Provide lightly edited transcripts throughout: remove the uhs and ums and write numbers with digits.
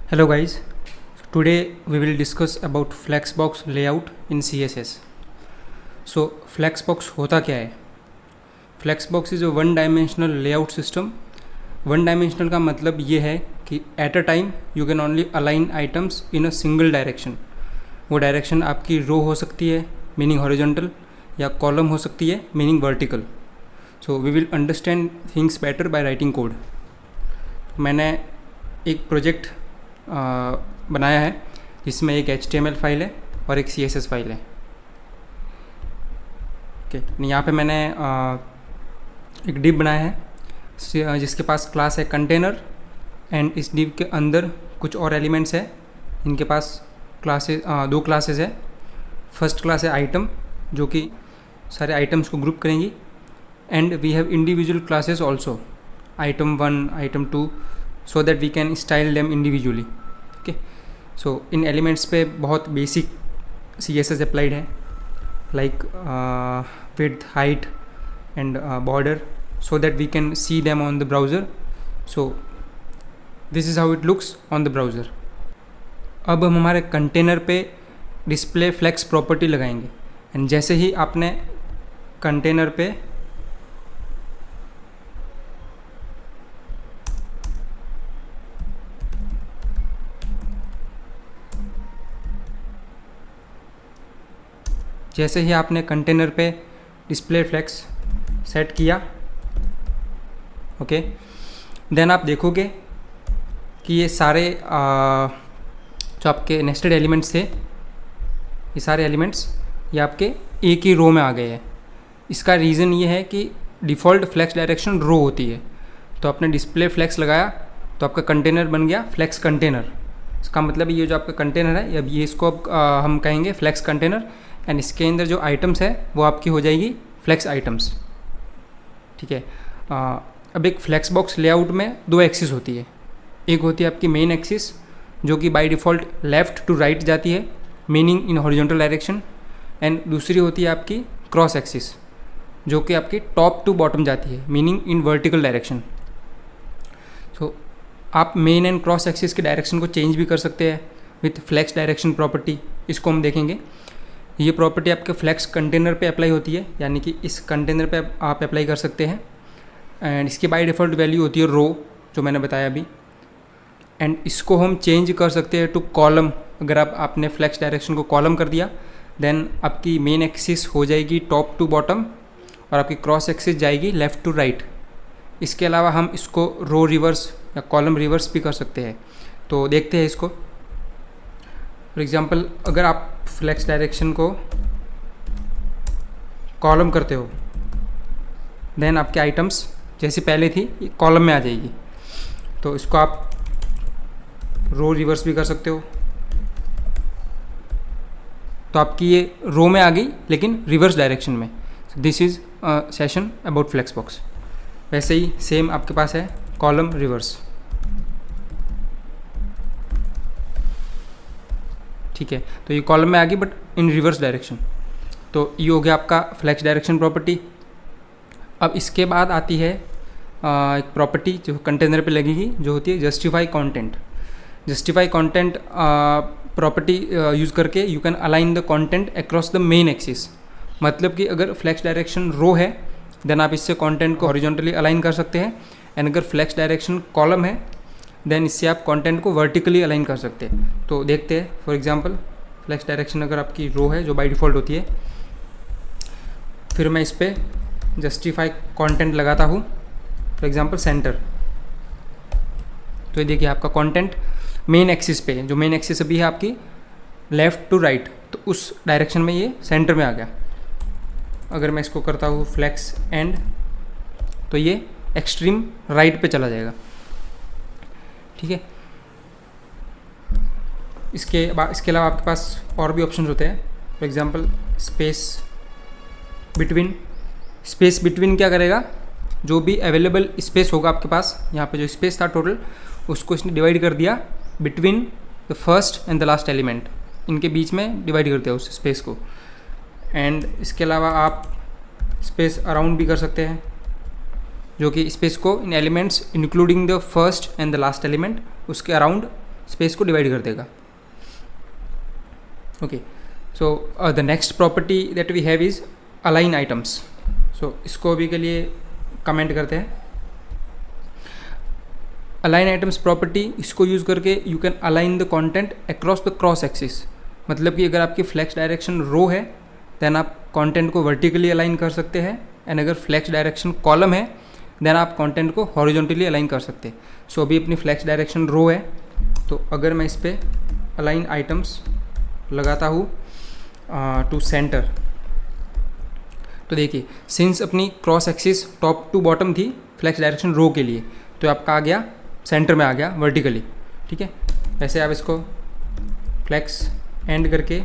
Hello guys, today we will discuss about Flexbox layout in CSS. So Flexbox होता क्या है? Flexbox is a one dimensional layout system. One dimensional का मतलब ये है कि at a time you can only align items in a single direction. वो direction आपकी रो हो सकती है मीनिंग हॉरिजॉन्टल या कॉलम हो सकती है meaning vertical. So we will understand things better by writing code. मैंने एक प्रोजेक्ट बनाया है जिसमें एक HTML फाइल है और एक CSS फाइल है. ओके, यहाँ पे मैंने एक डिव बनाया है जिसके पास क्लास है कंटेनर एंड इस डिव के अंदर कुछ और एलिमेंट्स है. इनके पास क्लासेस दो क्लासेस है. फर्स्ट क्लास है आइटम जो कि सारे आइटम्स को ग्रुप करेंगी and we have individual classes also item 1 item 2 so that we can style them individually. Okay, so in elements पे बहुत बेसिक CSS अप्लाइड है like width, height and border so that we can see them on the browser. So this is how it looks on the browser. अब हम हमारे container पे display flex property लगाएंगे and जैसे ही आपने container पे container पे डिस्प्ले फ्लेक्स सेट किया, ओके, देन आप देखोगे कि ये सारे जो आपके नेस्टेड एलिमेंट्स थे, ये सारे एलिमेंट्स ये आपके एक ही रो में आ गए हैं. इसका रीज़न ये है कि डिफ़ॉल्ट फ्लेक्स डायरेक्शन रो होती है. तो आपने डिस्प्ले फ्लेक्स लगाया तो आपका कंटेनर बन गया फ्लेक्स कंटेनर. इसका मतलब ये जो आपका कंटेनर है अब ये इसको हम कहेंगे फ्लेक्स कंटेनर एंड इसके अंदर जो आइटम्स है वो आपकी हो जाएगी फ्लेक्स आइटम्स. ठीक है. अब एक फ्लेक्स बॉक्स लेआउट में दो एक्सिस होती है. एक होती है आपकी मेन एक्सिस जो कि by default left to right जाती है meaning in horizontal direction and दूसरी होती है आपकी क्रॉस एक्सिस जो कि आपकी टॉप टू बॉटम जाती है मीनिंग इन वर्टिकल डायरेक्शन. सो आप मेन एंड क्रॉस एक्सिस के डायरेक्शन को चेंज भी कर सकते हैं विथ फ्लेक्स डायरेक्शन प्रॉपर्टी. इसको हम देखेंगे. ये प्रॉपर्टी आपके फ्लेक्स कंटेनर पे अप्लाई होती है, यानी कि इस कंटेनर पे आप अप्लाई कर सकते हैं एंड इसकी बाय डिफ़ॉल्ट वैल्यू होती है रो जो मैंने बताया अभी. एंड इसको हम चेंज कर सकते हैं टू कॉलम. अगर आपने फ्लेक्स डायरेक्शन को कॉलम कर दिया देन आपकी मेन एक्सिस हो जाएगी टॉप टू बॉटम और आपकी क्रॉस एक्सिस जाएगी लेफ़्ट टू राइट. इसके अलावा हम इसको रो रिवर्स या कॉलम रिवर्स भी कर सकते हैं. तो देखते हैं इसको. फॉर एग्ज़ाम्पल अगर आप फ्लेक्स डायरेक्शन को कॉलम करते हो देन आपके आइटम्स जैसी पहले थी ये कॉलम में आ जाएगी. तो इसको आप रो रिवर्स भी कर सकते हो. तो आपकी ये रो में आ गई लेकिन रिवर्स डायरेक्शन में. This is session about flex box. वैसे ही सेम आपके पास है कॉलम रिवर्स. ठीक है. तो ये कॉलम में आ गई बट इन रिवर्स डायरेक्शन. तो ये हो गया आपका फ्लेक्स डायरेक्शन प्रॉपर्टी. अब इसके बाद आती है एक प्रॉपर्टी जो कंटेनर पे लगेगी जो होती है justify content. Justify content property use करके you can align the content across the main axis. मतलब कि अगर फ्लेक्स डायरेक्शन रो है देन आप इससे कंटेंट को हॉरिजॉन्टली अलाइन कर सकते हैं एंड अगर फ्लेक्स डायरेक्शन कॉलम है देन इससे आप कंटेंट को वर्टिकली अलाइन कर सकते हैं. तो देखते हैं. फॉर एग्जांपल फ्लेक्स डायरेक्शन अगर आपकी रो है जो बाय डिफ़ॉल्ट होती है, फिर मैं इस पर जस्टिफाई कंटेंट लगाता हूँ. For example centre. तो ये देखिए आपका कंटेंट मेन एक्सिस पे, जो मेन एक्सिस अभी है आपकी लेफ़्ट टू राइट, तो उस डायरेक्शन में ये सेंटर में आ गया. अगर मैं इसको करता हूँ फ्लेक्स एंड तो ये एक्सट्रीम राइट पे चला जाएगा. ठीक है. इसके अलावा आपके पास और भी ऑप्शन होते हैं. For example space between. Space between क्या करेगा, जो भी अवेलेबल स्पेस होगा आपके पास, यहाँ पे जो स्पेस था टोटल उसको इसने डिवाइड कर दिया between the first and the last element. इनके बीच में डिवाइड करते हैं उस स्पेस को. एंड इसके अलावा आप स्पेस अराउंड भी कर सकते हैं जो कि स्पेस को इन elements including the first and the last element उसके अराउंड स्पेस को डिवाइड कर देगा। Okay, so the next property that we have is align items. सो इसको अभी के लिए कमेंट करते हैं। अलाइन आइटम्स प्रॉपर्टी, इसको यूज़ करके you can align the content across the cross axis. मतलब कि अगर आपकी फ्लेक्स डायरेक्शन रो है देन आप कंटेंट को वर्टिकली अलाइन कर सकते हैं, एंड अगर फ्लेक्स डायरेक्शन कॉलम है देन आप कंटेंट को हॉरिजॉन्टली अलाइन कर सकते हैं। सो अभी अपनी फ्लेक्स डायरेक्शन रो है, तो अगर मैं इस पर अलाइन आइटम्स लगाता हूँ टू सेंटर, तो देखिए सिंस अपनी cross axis top to bottom थी फ्लेक्स डायरेक्शन रो के लिए, तो आपका आ गया सेंटर में आ गया वर्टिकली। ठीक है, वैसे आप इसको फ्लेक्स एंड करके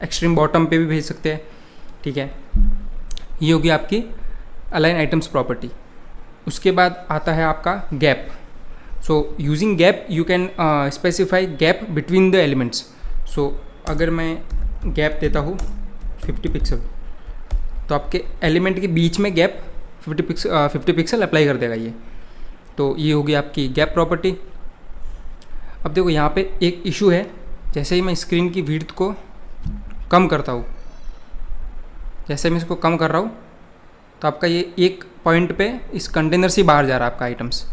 एक्सट्रीम बॉटम पे भी भेज सकते हैं। ठीक है, ये होगी आपकी अलाइन आइटम्स प्रॉपर्टी। उसके बाद आता है आपका gap. So using gap you can specify gap between the elements. So अगर मैं गैप देता हूँ 50 पिक्सल, तो आपके एलिमेंट के बीच में गैप 50 पिक्सल अप्लाई कर देगा ये। तो ये होगी आपकी गैप प्रॉपर्टी। अब देखो यहाँ पे एक इशू है, जैसे ही मैं स्क्रीन की विड्थ को कम करता हूँ, जैसे मैं इसको कम कर रहा हूँ, तो आपका ये एक पॉइंट पे इस कंटेनर से बाहर जा रहा है आपका आइटम्स।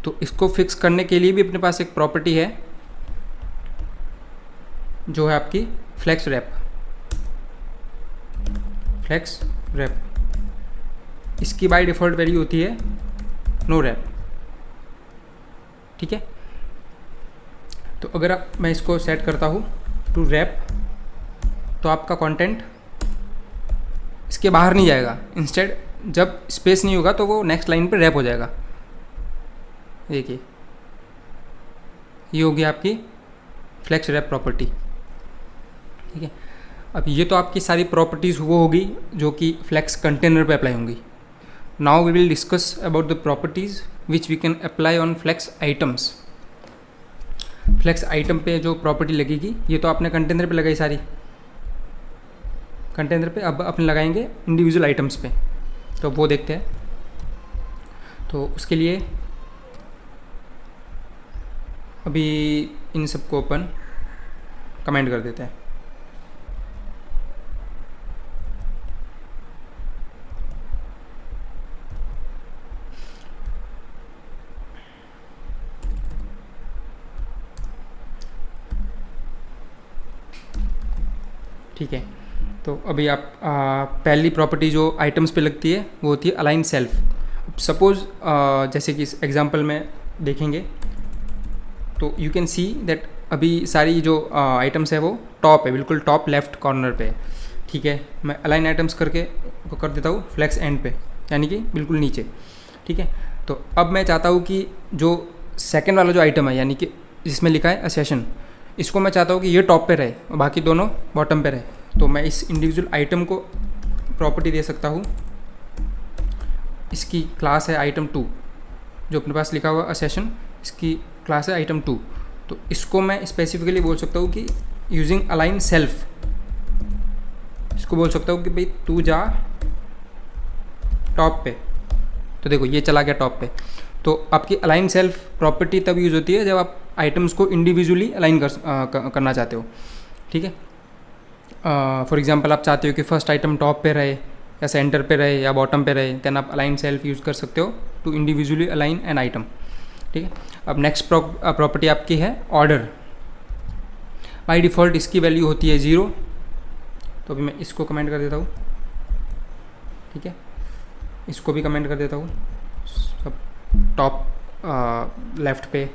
तो इसको फिक्स करने के लिए भी अपने पास एक प्रॉपर्टी है जो है आपकी फ्लेक्स रैप। फ्लेक्स रैप, इसकी बाय डिफ़ॉल्ट वैल्यू होती है नो रैप। ठीक है, तो अगर मैं इसको सेट करता हूँ टू रैप, तो आपका कंटेंट इसके बाहर नहीं जाएगा, इंस्टेड जब स्पेस नहीं होगा तो वो नेक्स्ट लाइन पे रैप हो जाएगा। देखिए ये होगी आपकी फ्लेक्स रैप प्रॉपर्टी। ठीक है, अब ये तो आपकी सारी प्रॉपर्टीज़ वो होगी जो कि फ्लेक्स कंटेनर पे अप्लाई होंगी। Now we will discuss about the properties which we can apply on flex items. Flex item पे जो प्रॉपर्टी लगेगी, ये तो आपने कंटेनर पे लगाई सारी कंटेनर पे, अब अपने लगाएंगे इंडिविजुअल आइटम्स पे, तो वो देखते हैं। तो उसके लिए अभी इन सबको अपन कमेंट कर देते हैं। ठीक है, तो अभी आप पहली प्रॉपर्टी जो आइटम्स पे लगती है वो होती है अलाइन सेल्फ। सपोज़ जैसे कि इस एग्जांपल में देखेंगे तो यू कैन सी दैट अभी सारी जो आइटम्स है वो टॉप है, बिल्कुल टॉप लेफ्ट कॉर्नर पे है। ठीक है, मैं अलाइन आइटम्स करके वो कर देता हूँ फ्लेक्स एंड पे, यानी कि बिल्कुल नीचे। ठीक है, तो अब मैं चाहता हूँ कि जो सेकेंड वाला जो आइटम है, यानी कि जिसमें लिखा है असेशन, इसको मैं चाहता हूँ कि ये टॉप पे रहे और बाकी दोनों बॉटम पे रहे। तो मैं इस इंडिविजुअल आइटम को प्रॉपर्टी दे सकता हूँ, इसकी क्लास है आइटम 2, जो अपने पास लिखा हुआ असेशन, इसकी क्लास है आइटम 2। तो इसको मैं स्पेसिफिकली बोल सकता हूँ कि यूजिंग अलाइन सेल्फ, इसको बोल सकता हूँ कि भाई तू जा टॉप पे। तो देखो ये चला गया टॉप पे। तो आपकी अलाइन सेल्फ प्रॉपर्टी तब यूज़ होती है जब आप आइटम्स को इंडिविजुअली अलाइन करना चाहते हो। ठीक है, फॉर एग्जांपल आप चाहते हो कि फर्स्ट आइटम टॉप पे रहे या सेंटर पे रहे या बॉटम पे रहे, देन आप अलाइन सेल्फ यूज़ कर सकते हो to individually align an item. ठीक है, अब नेक्स्ट प्रॉपर्टी आपकी है ऑर्डर। बाय डिफ़ॉल्ट इसकी वैल्यू होती है 0, तो अभी मैं इसको कमेंट कर देता हूँ। ठीक है, इसको भी कमेंट कर देता हूँ, सब टॉप लेफ्ट पे।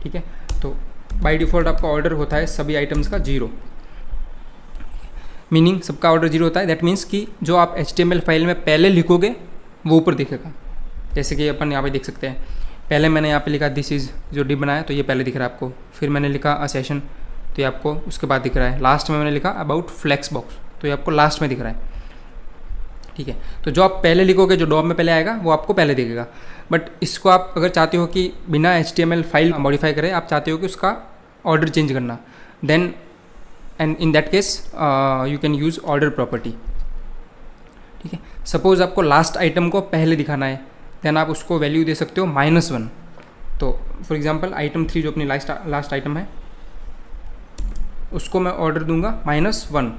ठीक है, तो बाय डिफ़ॉल्ट आपका ऑर्डर होता है सभी आइटम्स का 0, मीनिंग सबका ऑर्डर 0 होता है। दैट मीन्स कि जो आप HTML फाइल में पहले लिखोगे वो ऊपर दिखेगा। जैसे कि अपन यहाँ पे देख सकते हैं, पहले मैंने यहाँ पे लिखा दिस इज़, जो डिप बनाया तो ये पहले दिख रहा है आपको, फिर मैंने लिखा अ सेशन तो ये आपको उसके बाद दिख रहा है, लास्ट में मैंने लिखा अबाउट फ्लेक्स बॉक्स तो ये आपको लास्ट में दिख रहा है। ठीक है, तो जो आप पहले लिखोगे, जो डॉम में पहले आएगा वो आपको पहले दिखेगा। बट इसको आप अगर चाहते हो कि बिना HTML फाइल मॉडिफाई करें, आप चाहते हो कि उसका ऑर्डर चेंज करना, then and in that case you can use order property. ठीक है, सपोज़ आपको लास्ट आइटम को पहले दिखाना है, देन आप उसको वैल्यू दे सकते हो -1। तो फॉर एग्जांपल आइटम 3 जो अपनी लास्ट आइटम है उसको मैं ऑर्डर दूंगा -1।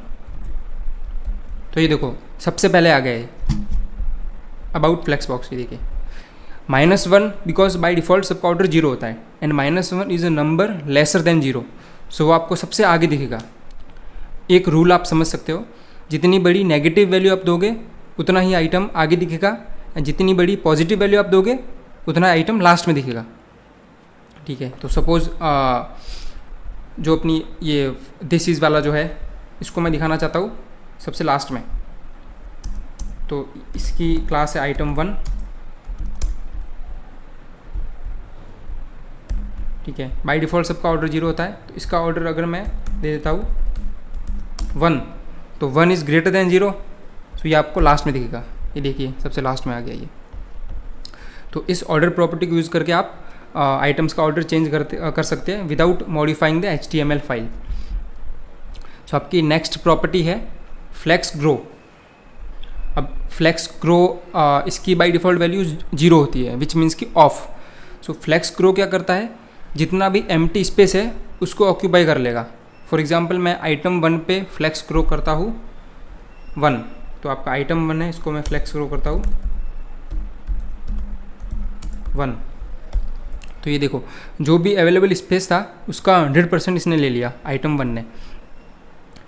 तो ये देखो सबसे पहले आ गया है अबाउट फ्लेक्स बॉक्स। ये देखिए -1 बिकॉज बाय डिफ़ॉल्ट सबका ऑर्डर 0 होता है and -1 is a number lesser than 0, सो वो आपको सबसे आगे दिखेगा। एक रूल आप समझ सकते हो, जितनी बड़ी नेगेटिव वैल्यू आप दोगे उतना ही आइटम आगे दिखेगा, जितनी बड़ी पॉजिटिव वैल्यू आप दोगे उतना आइटम लास्ट में दिखेगा। ठीक है, तो सपोज़ जो अपनी ये दिस इज़ वाला जो है इसको मैं दिखाना चाहता हूँ सबसे लास्ट में। तो इसकी क्लास है आइटम 1। ठीक है, बाय डिफ़ॉल्ट सबका ऑर्डर 0 होता है, तो इसका ऑर्डर अगर मैं दे देता हूँ 1, तो 1 इज़ ग्रेटर देन 0, तो ये आपको लास्ट में दिखेगा। ये देखिए सबसे लास्ट में आ गया ये। तो इस ऑर्डर प्रॉपर्टी को यूज़ करके आप आइटम्स का ऑर्डर चेंज कर सकते हैं without modifying the HTML file. So आपकी नेक्स्ट प्रॉपर्टी है फ्लेक्स ग्रो। अब फ्लेक्स ग्रो इसकी बाय डिफ़ॉल्ट वैल्यू 0 होती है, विच मीन्स कि ऑफ। सो फ्लेक्स ग्रो क्या करता है, जितना भी एम्प्टी स्पेस है उसको ऑक्यूपाई कर लेगा। फॉर एग्जांपल मैं आइटम 1 पे फ्लेक्स ग्रो करता हूँ 1, तो आपका आइटम 1 है, इसको मैं फ्लेक्स ग्रो करता हूँ 1। तो ये देखो जो भी अवेलेबल स्पेस था उसका 100% इसने ले लिया आइटम 1 ने।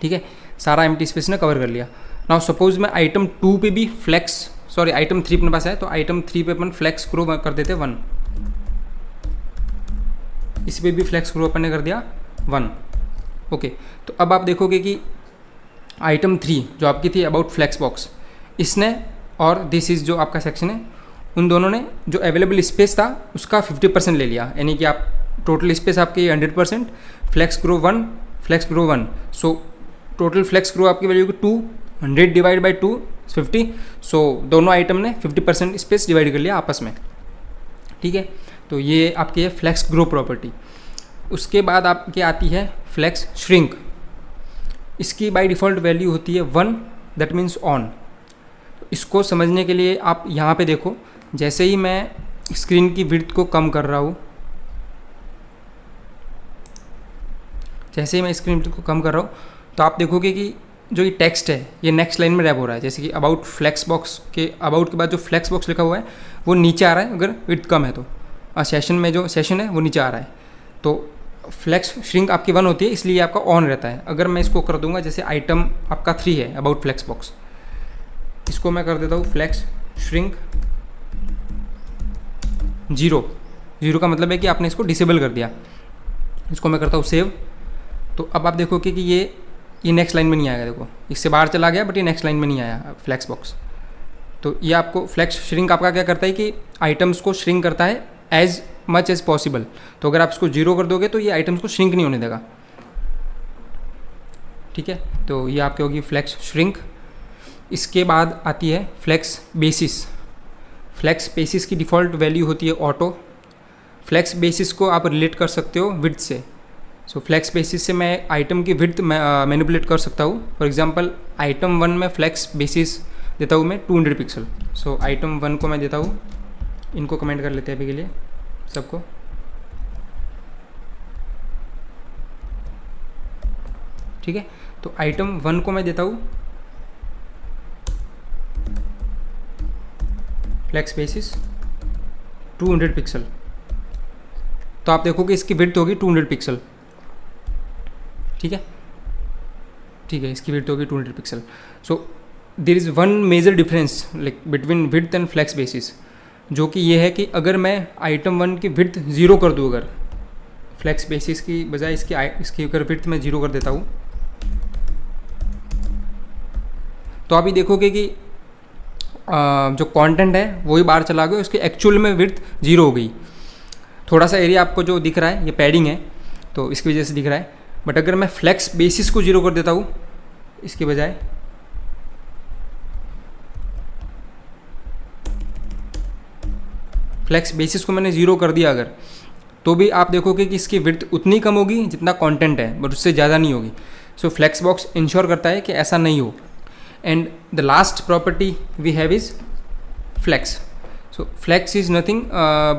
ठीक है, सारा एम्प्टी स्पेस ने कवर कर लिया। नाउ सपोज मैं आइटम 2 पे भी आइटम 3 अपने पास है, तो आइटम 3 पे अपन फ्लेक्स ग्रो कर देते 1, इस पे भी फ्लेक्स ग्रो अपन ने कर दिया 1। ओके, तो अब आप देखोगे कि आइटम 3 जो आपकी थी अबाउट फ्लेक्स बॉक्स, इसने और दिस इज़ जो आपका सेक्शन है, उन दोनों ने जो अवेलेबल स्पेस था उसका 50% ले लिया, यानी कि आप टोटल स्पेस आपकी 100%, flex grow 1, flex grow 1, so total flex grow आपकी वैल्यू 2, 100 डिवाइड बाई 2 50, सो दोनों आइटम ने 50% स्पेस डिवाइड कर लिया आपस में। ठीक है, तो ये आपकी है फ्लेक्स ग्रो प्रॉपर्टी। उसके बाद आपकी आती है फ्लेक्स श्रिंक। इसकी बाय डिफ़ॉल्ट वैल्यू होती है 1, दैट मीन्स ऑन। इसको समझने के लिए आप यहाँ पे देखो, जैसे ही मैं स्क्रीन की विड्थ को कम कर रहा हूँ, तो आप देखोगे कि जो ये टेक्स्ट है ये नेक्स्ट लाइन में रैप हो रहा है। जैसे कि अबाउट फ्लेक्स बॉक्स के अबाउट के बाद जो फ्लेक्स बॉक्स लिखा हुआ है वो नीचे आ रहा है अगर विड्थ कम है तो, सेशन में जो सेशन है वो नीचे आ रहा है। तो फ्लेक्स श्रिंक आपकी 1 होती है, इसलिए आपका ऑन रहता है। अगर मैं इसको कर दूंगा, जैसे आइटम आपका 3 है अबाउट फ्लेक्स बॉक्स, इसको मैं कर देता हूँ फ्लेक्स श्रिंक 0 का मतलब है कि आपने इसको डिसेबल कर दिया। इसको मैं करता हूँ सेव। तो अब आप देखोगे कि ये नेक्स्ट लाइन में नहीं आएगा। देखो इससे बाहर चला गया बट ये नेक्स्ट लाइन में नहीं आया फ्लेक्स बॉक्स। तो ये आपको फ्लेक्स श्रिंक आपका क्या करता है कि आइटम्स को श्रिंक करता है एज मच एज पॉसिबल। तो अगर आप इसको 0 कर दोगे तो ये आइटम्स को श्रिंक नहीं होने देगा। ठीक है, तो ये आपकी होगी फ्लेक्स श्रिंक। इसके बाद आती है फ्लेक्स बेसिस। फ्लेक्स बेसिस की डिफ़ॉल्ट वैल्यू होती है ऑटो। फ्लेक्स बेसिस को आप रिलेट कर सकते हो विड्थ से। सो फ्लेक्स बेसिस से मैं आइटम की विड्थ मैनिपुलेट कर सकता हूँ। फॉर एग्जांपल आइटम 1 में फ्लेक्स बेसिस देता हूँ मैं 200 पिक्सल। सो आइटम 1 को मैं देता हूँ, इनको कमेंट कर लेते हैं अभी के लिए सबको। ठीक है, तो आइटम 1 को मैं देता हूँ फ्लेक्स बेसिस 200 पिक्सल। तो आप देखोगे इसकी विड्थ होगी 200 पिक्सल। ठीक है, इसकी विड्थ होगी 200 pixel. So there is one major difference like between width and flex basis, जो कि ये है कि अगर मैं आइटम 1 की विड्थ 0 कर दूँ, अगर फ्लेक्स बेसिस की बजाय इसकी अगर विड्थ मैं 0 कर देता हूँ, तो आप ये देखोगे कि जो कंटेंट है वही बाहर चला गया, उसकी एक्चुअल में विड्थ 0 हो गई। थोड़ा सा एरिया आपको जो दिख रहा है ये पैडिंग है, तो इसकी वजह से दिख रहा है। बट अगर मैं फ्लेक्स बेसिस को 0 कर देता हूँ इसके बजाय, फ्लेक्स बेसिस को मैंने 0 कर दिया अगर, तो भी आप देखोगे कि इसकी विड्थ उतनी कम होगी जितना कंटेंट है, बट उससे ज़्यादा नहीं होगी। सो फ्लेक्स बॉक्स इंश्योर करता है कि ऐसा नहीं हो। And the last property we have is flex. So flex is nothing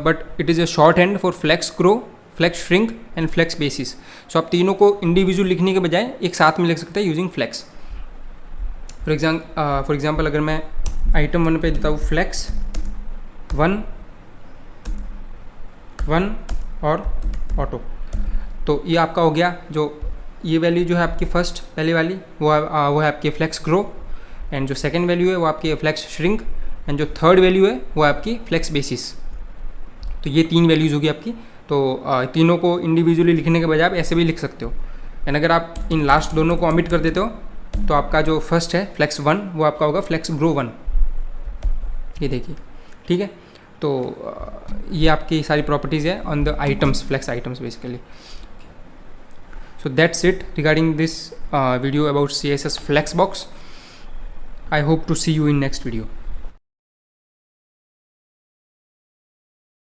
but it is a short hand for flex grow, flex shrink and flex basis. So आप तीनों को इंडिविजुअल लिखने के बजाय एक साथ में लिख सकते हैं यूजिंग फ्लेक्स. फॉर एग्जाम्पल अगर मैं आइटम 1 पे देता हूँ फ्लेक्स 1 1 और ऑटो, तो ये आपका हो गया. जो ये वैल्यू जो है आपकी फर्स्ट पहले वाली वो है आपकी फ्लेक्स ग्रो, एंड जो सेकंड वैल्यू है वो आपकी फ्लेक्स श्रिंक, एंड जो थर्ड वैल्यू है वो आपकी फ्लेक्स बेसिस. तो ये 3 वैल्यूज़ होगी आपकी. तो तीनों को इंडिविजुअली लिखने के बजाय आप ऐसे भी लिख सकते हो. एंड अगर आप इन लास्ट दोनों को ओमिट कर देते हो तो आपका जो फर्स्ट है फ्लेक्स 1 वो आपका होगा फ्लेक्स ग्रो 1. ये देखिए, ठीक है. तो ये आपकी सारी प्रॉपर्टीज़ है on the items, flex items basically. So that's it regarding this video about CSS Flexbox. I hope to see you in next video.